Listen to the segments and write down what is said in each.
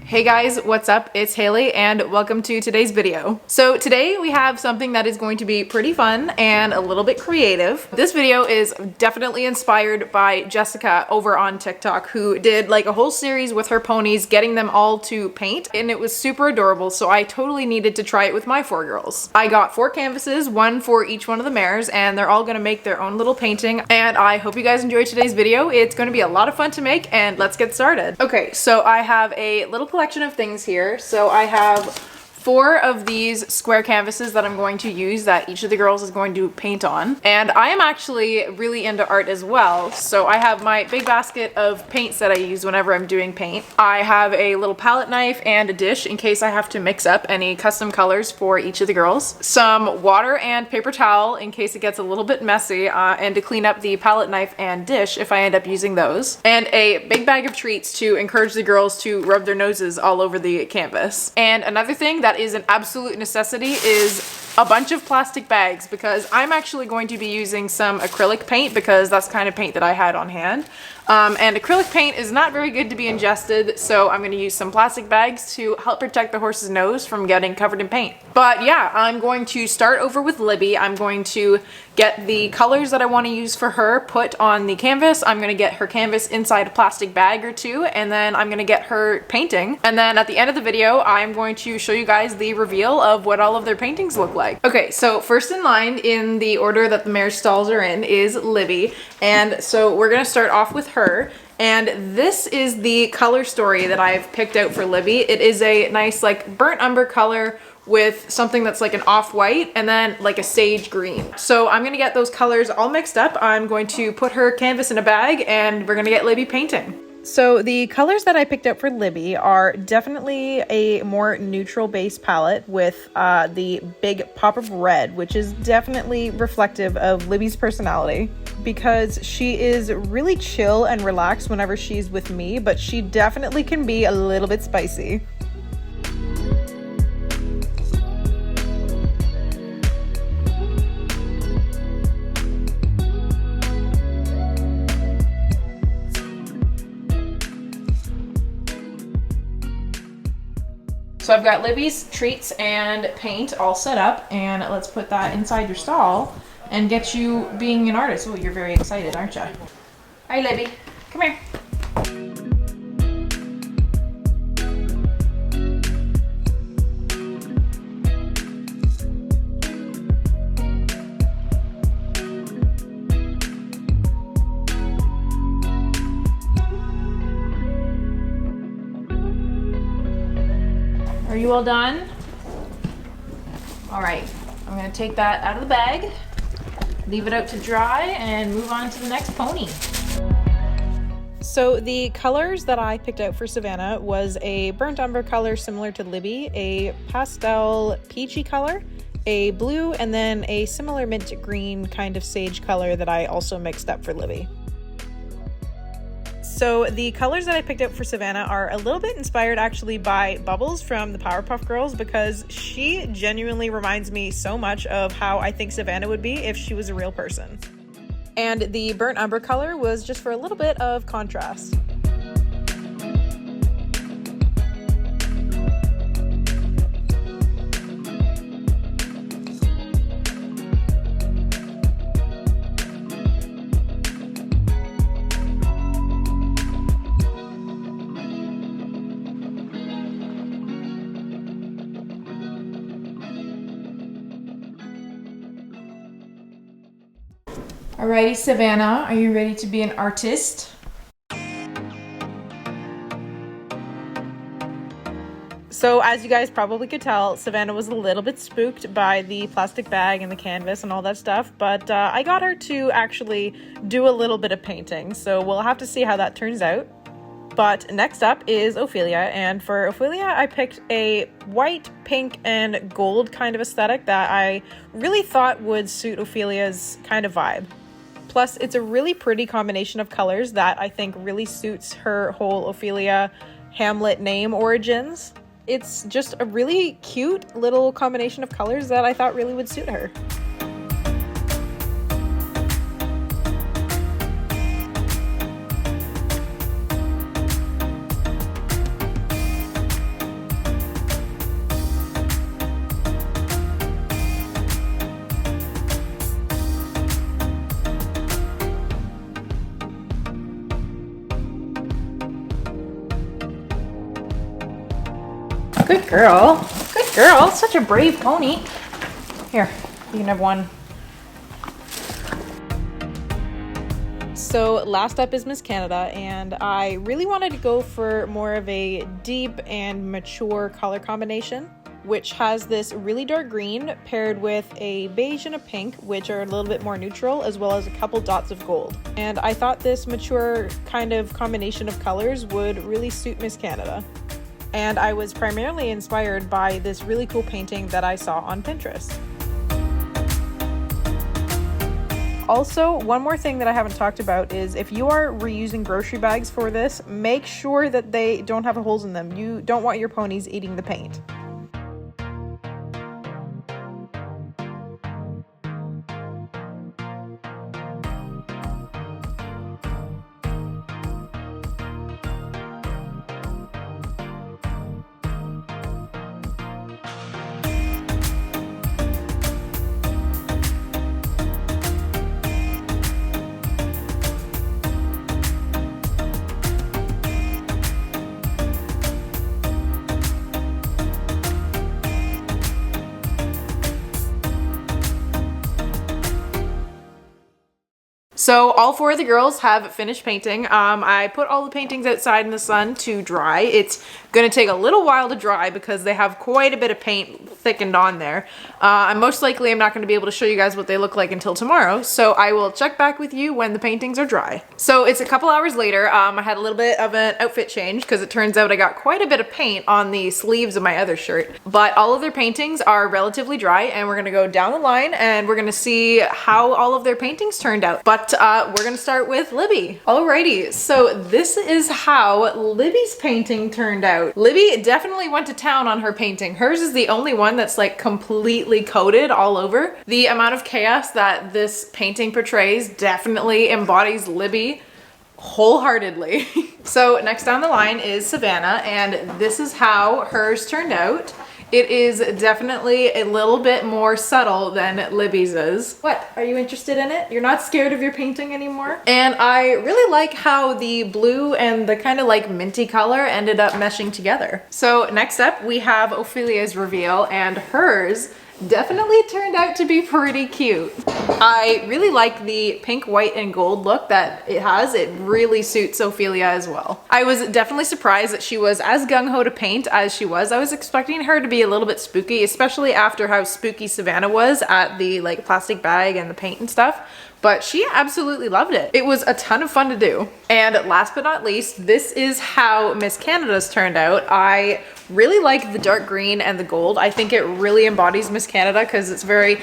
Hey guys, what's up? It's Haley and welcome to today's video. So today we have something that is going to be pretty fun and a little bit creative. This video is definitely inspired by Jessica over on TikTok, who did like a whole series with her ponies, getting them all to paint, and it was super adorable, so I totally needed to try it with my 4 girls. I got 4 canvases, one for each one of the mares, and they're all gonna make their own little painting, and I hope you guys enjoyed today's video. It's gonna be a lot of fun to make, and let's get started. Okay, so I have a little collection of things here. So I have 4 of these square canvases that I'm going to use that each of the girls is going to paint on. And I am actually really into art as well. So I have my big basket of paints that I use whenever I'm doing paint. I have a little palette knife and a dish in case I have to mix up any custom colors for each of the girls. Some water and paper towel in case it gets a little bit messy and to clean up the palette knife and dish if I end up using those. And a big bag of treats to encourage the girls to rub their noses all over the canvas. And another thing that is an absolute necessity is a bunch of plastic bags, because I'm actually going to be using some acrylic paint because that's the kind of paint that I had on hand. And acrylic paint is not very good to be ingested, so I'm going to use some plastic bags to help protect the horse's nose from getting covered in paint. But yeah, I'm going to start over with Libby. I'm going to get the colors that I want to use for her put on the canvas. I'm going to get her canvas inside a plastic bag or two, and then I'm going to get her painting. And then at the end of the video, I'm going to show you guys the reveal of what all of their paintings look like. Okay, so first in line in the order that the mare stalls are in is Libby. And so we're going to start off with her. And this is the color story that I've picked out for Libby. It is a nice like burnt umber color with something that's like an off-white and then like a sage green. So I'm gonna get those colors all mixed up. I'm going to put her canvas in a bag and we're gonna get Libby painting. So the colors that I picked out for Libby are definitely a more neutral base palette with the big pop of red, which is definitely reflective of Libby's personality, because she is really chill and relaxed whenever she's with me, but she definitely can be a little bit spicy. So I've got Libby's treats and paint all set up, and let's put that inside your stall and get you being an artist. Oh, you're very excited, aren't you? Hi, Libby. Come here. Are you all done? All right, I'm gonna take that out of the bag, leave it out to dry, and move on to the next pony. So the colors that I picked out for Savannah was a burnt umber color similar to Libby, a pastel peachy color, a blue, and then a similar mint green kind of sage color that I also mixed up for Libby. So the colors that I picked out for Savannah are a little bit inspired actually by Bubbles from the Powerpuff Girls, because she genuinely reminds me so much of how I think Savannah would be if she was a real person. And the burnt umber color was just for a little bit of contrast. Alrighty, Savannah, are you ready to be an artist? So as you guys probably could tell, Savannah was a little bit spooked by the plastic bag and the canvas and all that stuff, but I got her to actually do a little bit of painting, so we'll have to see how that turns out. But next up is Ophelia, and for Ophelia I picked a white, pink, and gold kind of aesthetic that I really thought would suit Ophelia's kind of vibe. Plus, it's a really pretty combination of colors that I think really suits her whole Ophelia Hamlet name origins. It's just a really cute little combination of colors that I thought really would suit her. Good girl. Good girl. Such a brave pony. Here, you can have one. So last up is Miss Canada, and I really wanted to go for more of a deep and mature color combination, which has this really dark green paired with a beige and a pink, which are a little bit more neutral, as well as a couple dots of gold. And I thought this mature kind of combination of colors would really suit Miss Canada. And I was primarily inspired by this really cool painting that I saw on Pinterest. Also, one more thing that I haven't talked about is if you are reusing grocery bags for this, make sure that they don't have holes in them. You don't want your ponies eating the paint. So all four of the girls have finished painting. I put all the paintings outside in the sun to dry. It's gonna take a little while to dry because they have quite a bit of paint thickened on there. I'm most likely not gonna be able to show you guys what they look like until tomorrow, so I will check back with you when the paintings are dry. So it's a couple hours later. I had a little bit of an outfit change because it turns out I got quite a bit of paint on the sleeves of my other shirt, but all of their paintings are relatively dry, and we're gonna go down the line and we're gonna see how all of their paintings turned out. But we're gonna start with Libby. Alrighty, so this is how Libby's painting turned out. Libby definitely went to town on her painting. Hers is the only one that's like completely coated all over. The amount of chaos that this painting portrays definitely embodies Libby wholeheartedly. So next down the line is Savannah, and this is how hers turned out. It is definitely a little bit more subtle than Libby's is. What? Are you interested in it? You're not scared of your painting anymore? And I really like how the blue and the kind of like minty color ended up meshing together. So next up we have Ophelia's reveal, and hers definitely turned out to be pretty cute. I really like the pink, white, and gold look that it has. It really suits Ophelia as well. I was definitely surprised that she was as gung-ho to paint as she was. I was expecting her to be a little bit spooky, especially after how spooky Savannah was at the like plastic bag and the paint and stuff. But she absolutely loved it. It was a ton of fun to do. And last but not least, this is how Miss Canada's turned out. I really like the dark green and the gold. I think it really embodies Miss Canada because it's very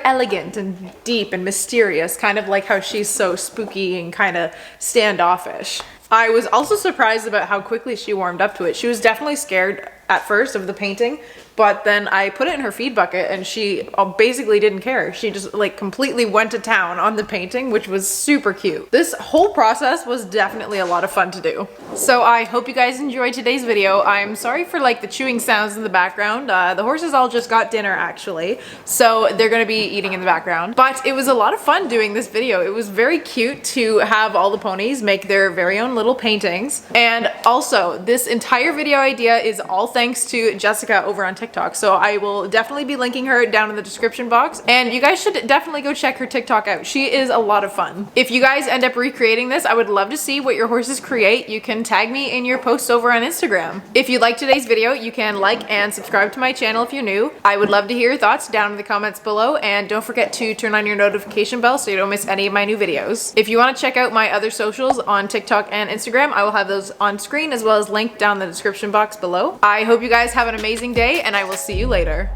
elegant and deep and mysterious, kind of like how she's so spooky and kind of standoffish. I was also surprised about how quickly she warmed up to it. She was definitely scared at first of the painting, but then I put it in her feed bucket and she basically didn't care. She just like completely went to town on the painting, which was super cute. This whole process was definitely a lot of fun to do. So I hope you guys enjoyed today's video. I'm sorry for like the chewing sounds in the background. The horses all just got dinner actually, so they're gonna be eating in the background. But it was a lot of fun doing this video. It was very cute to have all the ponies make their very own little paintings. And also, this entire video idea is all thanks to Jessica over on TikTok. So I will definitely be linking her down in the description box, and you guys should definitely go check her TikTok out. She is a lot of fun. If you guys end up recreating this, I would love to see what your horses create. You can tag me in your posts over on Instagram. If you liked today's video, you can like and subscribe to my channel if you're new. I would love to hear your thoughts down in the comments below, and don't forget to turn on your notification bell so you don't miss any of my new videos. If you want to check out my other socials on TikTok and Instagram, I will have those on screen as well as linked down in the description box below. I hope you guys have an amazing day, and I will see you later.